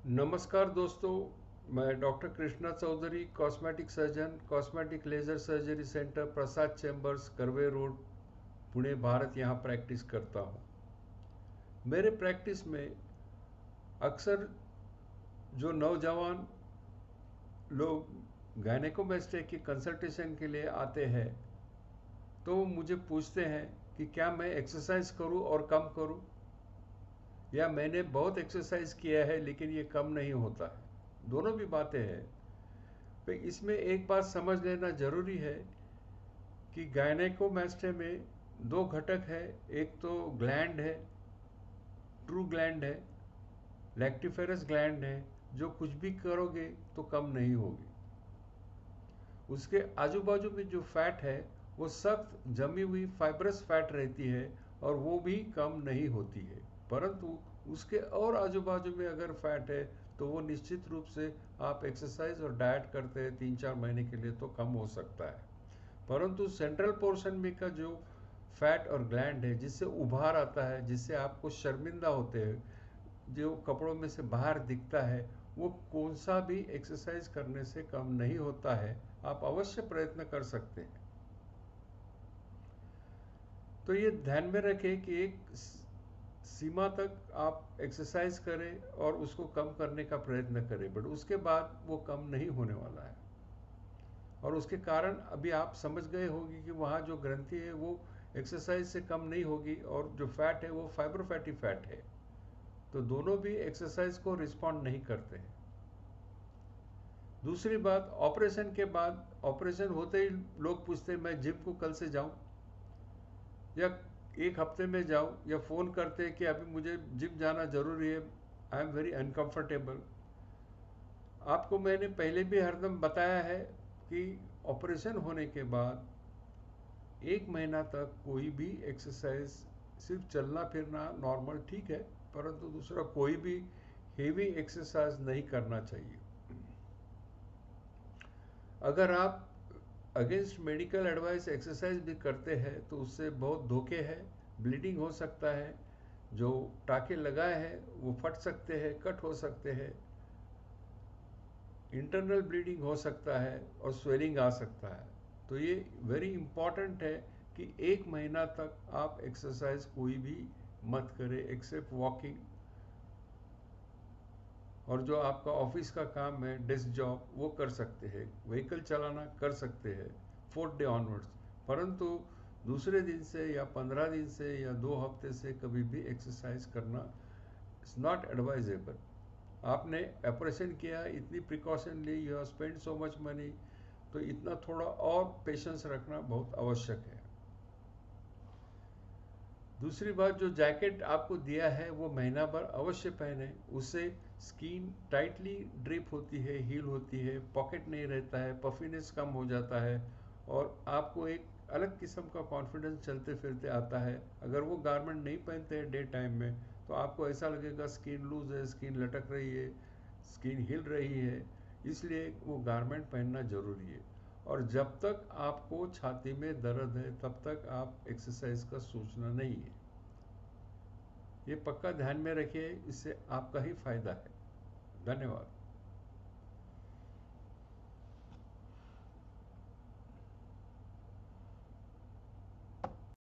नमस्कार दोस्तों। मैं doctor Krishna Chaudhary, cosmetic surgeon, cosmetic laser surgery centre, Prasad chambers, Karve road, Pune, Bharat यहाँ प्रैक्टिस करता हूँ। मेरे प्रैक्टिस में अक्सर जो नौजवान लोग गायनेकोमेस्टिया की कंसल्टेशन के लिए आते हैं तो वो मुझे पूछते हैं कि क्या मैं एक्सरसाइज करूं और कम करूं, या मैंने बहुत एक्सरसाइज किया है लेकिन ये कम नहीं होता है। दोनों भी बातें हैं। तो इसमें एक बात समझ लेना जरूरी है कि गायनेकोमेस्टिया में दो घटक है। एक तो ग्लैंड है, ट्रू ग्लैंड है, लैक्टिफेरस ग्लैंड है, जो कुछ भी करोगे तो कम नहीं होगी। उसके आजू बाजू में जो फैट है वो सख्त जमी हुई फाइब्रस फैट रहती है और वो भी कम नहीं होती है। परंतु उसके और आजू बाजू में अगर फैट है तो वो निश्चित रूप से आप एक्सरसाइज और डाइट करते हैं 3-4 महीने के लिए तो कम हो सकता है। परंतु सेंट्रल पोर्शन में का जो फैट और ग्लैंड है जिससे उभार आता है, जिससे आपको शर्मिंदा होते हैं, जो कपड़ों में से बाहर दिखता है, वो कौन सा भी एक्सरसाइज करने से कम नहीं होता है। आप अवश्य प्रयत्न कर सकते हैं। तो ये ध्यान में रखें कि एक सीमा तक आप एक्सरसाइज करें और उसको कम करने का प्रयत्न करें, बट उसके बाद वो कम नहीं होने वाला है। और उसके कारण अभी आप समझ गए होंगे कि वहाँ जो ग्रंथि है वो एक्सरसाइज से कम नहीं होगी और जो फैट है वो फाइबर फैटी फैट है। तो दोनों भी एक्सरसाइज को रिस्पॉन्ड नहीं करते हैं। दूसरी बात, ऑपरेशन के बाद, ऑपरेशन होते ही लोग पूछते हैं मैं जिम को कल से जाऊं या एक हफ्ते में जाऊं, या फ़ोन करते हैं कि अभी मुझे जिम जाना ज़रूरी है, आई एम वेरी अनकंफर्टेबल। आपको मैंने पहले भी हरदम बताया है कि ऑपरेशन होने के बाद 1 महीना तक कोई भी एक्सरसाइज, सिर्फ चलना फिरना नॉर्मल ठीक है, परंतु दूसरा कोई भी हेवी एक्सरसाइज नहीं करना चाहिए। अगर आप अगेंस्ट मेडिकल एडवाइस एक्सरसाइज भी करते हैं तो उससे बहुत धोखे हैं। ब्लीडिंग हो सकता है, जो टाके लगाए हैं वो फट सकते हैं, कट हो सकते हैं, इंटरनल ब्लीडिंग हो सकता है और स्वेलिंग आ सकता है। तो ये वेरी इंपॉर्टेंट है कि 1 महीना तक आप एक्सरसाइज कोई भी मत करें एक्सेप्ट वॉकिंग, और जो आपका ऑफिस का काम है, डेस्क जॉब, वो कर सकते हैं, व्हीकल चलाना कर सकते हैं 4th डे ऑनवर्ड्स। परंतु दूसरे दिन से या 15 दिन से या 2 हफ्ते से कभी भी एक्सरसाइज करना इज नॉट एडवाइजेबल। आपने ऑपरेशन किया, इतनी प्रिकॉशन ली, you have spend so much money, तो इतना थोड़ा और पेशेंस रखना बहुत आवश्यक है। दूसरी बात, जो जैकेट आपको दिया है वो महीना भर अवश्य पहने। उससे स्किन टाइटली ड्रिप होती है, हील होती है, पॉकेट नहीं रहता है, पफिनेस कम हो जाता है और आपको एक अलग किस्म का कॉन्फिडेंस चलते फिरते आता है। अगर वो गारमेंट नहीं पहनते हैं डे टाइम में तो आपको ऐसा लगेगा स्किन लूज है, स्किन लटक रही है, स्किन हिल रही है। इसलिए वो गारमेंट पहनना जरूरी है। और जब तक आपको छाती में दर्द है तब तक आप एक्सरसाइज का सोचना नहीं है। ये पक्का ध्यान में रखिए, इससे आपका ही फायदा है। धन्यवाद।